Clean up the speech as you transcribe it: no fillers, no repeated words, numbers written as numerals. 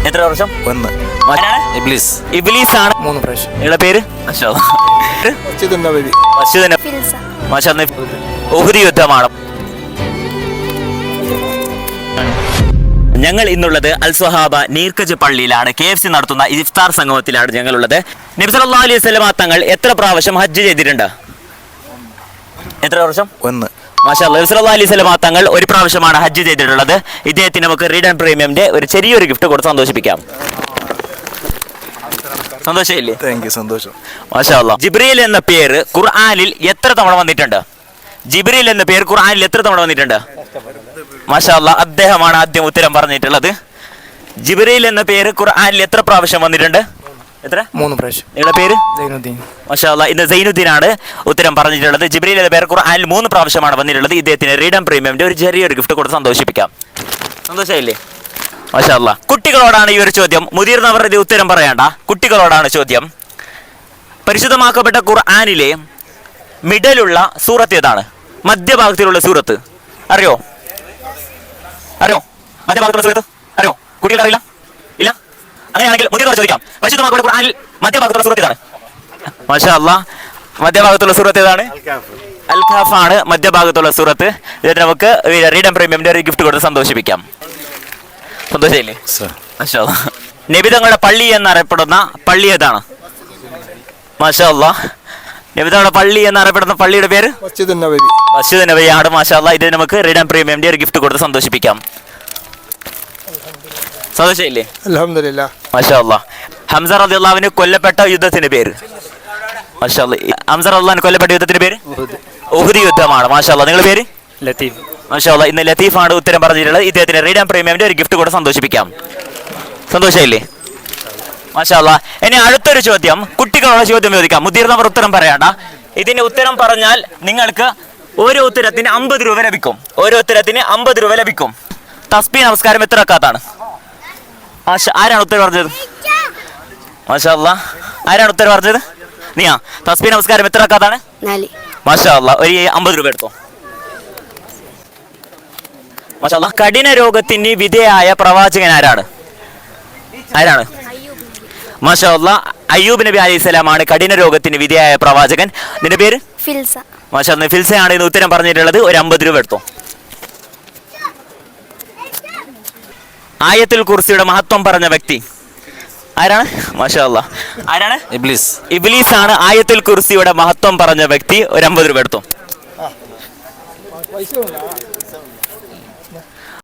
എത്ര വർഷം? 1. ഇബ്ലീസ്. ഇബ്ലീസ് ആണ് 3 പ്രാവശ്യം. നിങ്ങളുടെ പേര്? ഉഹുദ് യുദ്ധമാണ്. ഞങ്ങൾ ഇന്നുള്ളത് അൽ സ്വഹാബ നീർക്കജ് പള്ളിയിലാണ്. KFC നടത്തുന്ന ഇഫ്താർ സംഗമത്തിലാണ് ഞങ്ങളുള്ളത്. നബി സല്ലല്ലാഹു അലൈഹി വസല്ലം തങ്ങൾ എത്ര പ്രാവശ്യം ഹജ്ജ് ചെയ്തിട്ടുണ്ട്? എത്ര വർഷം? 1. മാഷാഅല്ലാഹ്. നബി സല്ലല്ലാഹു അലൈഹി വസല്ലം തങ്ങൾ ഒരു പ്രാവശ്യമാണ് ഹജ്ജ് ചെയ്തിട്ടുള്ളത്. ഇദ്ദേഹത്തിന് നമുക്ക് റീഡ് ആൻഡ് പ്രീമിയമിന്റെ ഒരു ചെറിയൊരു ഗിഫ്റ്റ് കൊടുത്ത് സന്തോഷിപ്പിക്കാം. സന്തോഷമില്ലേ? സന്തോഷം. മാഷാഅല്ലാഹ്. ജിബ്രീൽ എന്ന പേര് ഖുർആനിൽ എത്ര തവണ വന്നിട്ടുണ്ട്? ജിബ്രീൽ എന്ന പേര് ഖുർആനിൽ എത്ര തവണ വന്നിട്ടുണ്ട്? മാഷാഅല്ലാഹ്. അദ്ദേഹമാണ് ആദ്യം ഉത്തരം പറഞ്ഞിട്ടുള്ളത്. ജിബ്രീൽ എന്ന പേര് ഖുർആനിൽ എത്ര പ്രാവശ്യം വന്നിട്ടുണ്ട്? എത്ര? 3 പ്രാവശ്യം. നിങ്ങളുടെ പേര്? സൈനുദ്ദീൻ. മാഷാഅല്ലാഹ്. ഇന്ന് സൈനുദ്ദീൻ ആണ് ഉത്തരം പറഞ്ഞിട്ടുള്ളത്. ജിബ്രീൽ എന്ന പേര് ഖുർആനിൽ 3 പ്രാവശ്യമാണ് വന്നിട്ടുള്ളത്. ഇദ്ദേഹത്തിന് റീഡ് ആൻഡ് പ്രീമിയമിന്റെ ഒരു ചെറിയൊരു ഗിഫ്റ്റ് കൊടുത്ത് സന്തോഷിപ്പിക്കാം. സന്തോഷമില്ലേ? മാഷാഅല്ലാഹ്. കുട്ടികളോടാണ് ഈ ഒരു ചോദ്യം. മുതിർന്നവർ ഇത് ഉത്തരം പറയണ്ട. കുട്ടികളോടാണ് ചോദ്യം. പരിശുദ്ധമാക്കപ്പെട്ട ഖുർആനിലെ മിഡലുള്ള സൂറത്ത് ഏതാണ്? മധ്യഭാഗത്തിലുള്ള സൂറത്ത് അറിയോ? മധ്യഭാഗത്തുള്ള സൂറത്ത് അറിയോ? കുട്ടികൾ അറിയില്ല? ഇല്ല? അങ്ങനെയാണെങ്കിൽ മുതിർന്നവർ ചോദിക്കാം. പരിശുദ്ധമാക്കപ്പെട്ട ഖുർആനിൽ മധ്യഭാഗത്തുള്ള സൂറത്ത് ഏതാണ്? മാഷാഅല്ലാഹ്. മധ്യഭാഗത്തുള്ള സൂറത്ത് ഏതാണ്? അൽ കഹഫ് ആണ് മധ്യഭാഗത്തുള്ള സൂറത്ത്. ഇതിന് നമുക്ക് റീഡ് ആൻഡ് പ്രീമിയമിന്റെ ഒരു ഗിഫ്റ്റ് കൊടുത്ത് സന്തോഷിപ്പിക്കാം. സന്തോഷമില്ലേ? മാഷാഅല്ലാഹ്. നബി തങ്ങളുടെ പള്ളി എന്നറിയപ്പെടുന്ന പള്ളി ഏതാണ്? മാഷാഅല്ലാഹ്. നബി തങ്ങളുടെ പള്ളി എന്നറിയപ്പെടുന്ന പള്ളിയുടെ പേര്? മസ്ജിദ് നബവി. മസ്ജിദ് നബവി ആണ്. മാഷാഅല്ലാഹ്. ഇത് നമുക്ക് റീഡ് ആൻഡ് പ്രീമിയമിന്റെ ഒരു ഗിഫ്റ്റ് കൊടുത്ത് സന്തോഷിപ്പിക്കാം. സന്തോഷമില്ലേ? അൽഹംദുലില്ലാഹ്. മാഷാഅല്ലാഹ്. ഹംസ റളിയല്ലാഹു അൻഹു കൊല്ലപ്പെട്ട യുദ്ധത്തിന്റെ പേര്? മാഷാഅല്ലാഹ്. ഹംസ റളിയല്ലാഹു അൻഹു കൊല്ലപ്പെട്ട യുദ്ധത്തിന്റെ പേര്? ഉഹുദ് യുദ്ധമാണ്. മാഷാഅല്ലാഹ്. നിങ്ങളുടെ പേര്? ലത്തീഫ്. മാഷാഅല്ലാഹ്. ഇന്ന് ലത്തീഫാണ് ഉത്തരം പറഞ്ഞിട്ടുള്ളത്. ഇദ്ദേഹത്തിന് റീഡ് ആൻഡ് പ്രീമിയമിന്റെ ഒരു ഗിഫ്റ്റ് കൂടെ സന്തോഷിപ്പിക്കാം. സന്തോഷമില്ലേ? മാഷാഅല്ലാഹ്. ഇനി അടുത്തൊരു ചോദ്യം, കുട്ടികളുടെ ചോദ്യം ചോദിക്കാം. മുതിർന്നവർ ഉത്തരം പറയണ്ട. ഇതിന് ഉത്തരം പറഞ്ഞാൽ നിങ്ങൾക്ക് ഓരോ ഉത്തരത്തിന് 50 രൂപ ലഭിക്കും. ഓരോ ഉത്തരത്തിന് 50 രൂപ ലഭിക്കും. തസ്ബീഹ് നമസ്കാരം എത്ര റക്അത്താണ്? ആരാണ് ഉത്തരം പറഞ്ഞത്? മാഷാഅല്ലാഹ്. ആരാണ് ഉത്തരം പറഞ്ഞത്? നീയാ. തസ്ബീഹ് നമസ്കാരം എത്ര റക്അത്താണ്? 4. മാഷാഅല്ലാഹ്. ഒരു 50 രൂപ എടുത്തോ. മാഷാഅല്ലാഹ്. കഠിന രോഗത്തിന് വിധേയായ പ്രവാചകൻ ആരാണ്? മാഷാഅല്ലാഹ്. അയ്യൂബ് നബി അലൈഹിസ്സലാമാണ് കഠിന രോഗത്തിന് വിധേയായ പ്രവാചകൻ. നിന്റെ പേര്? ഫിൽസ. മാഷാഅല്ലാഹ്. ഫിൽസയാണ് ഇന്ന് ഉത്തരം പറഞ്ഞിട്ടുള്ളത്. ഒരു 50 രൂപ എടുത്തോ. ആയത്തുൽ കുർസിയുടെ മഹത്വം പറഞ്ഞ വ്യക്തി ആരാണ്? മാഷാഅല്ലാഹ്. ആരാണ്? ഇബ്ലീസ്. ഇബ്ലീസ് ആണ് ആയത്തുൽ കുർസിയുടെ മഹത്വം പറഞ്ഞ വ്യക്തി. ഒരു 50 രൂപ എടുത്തോ.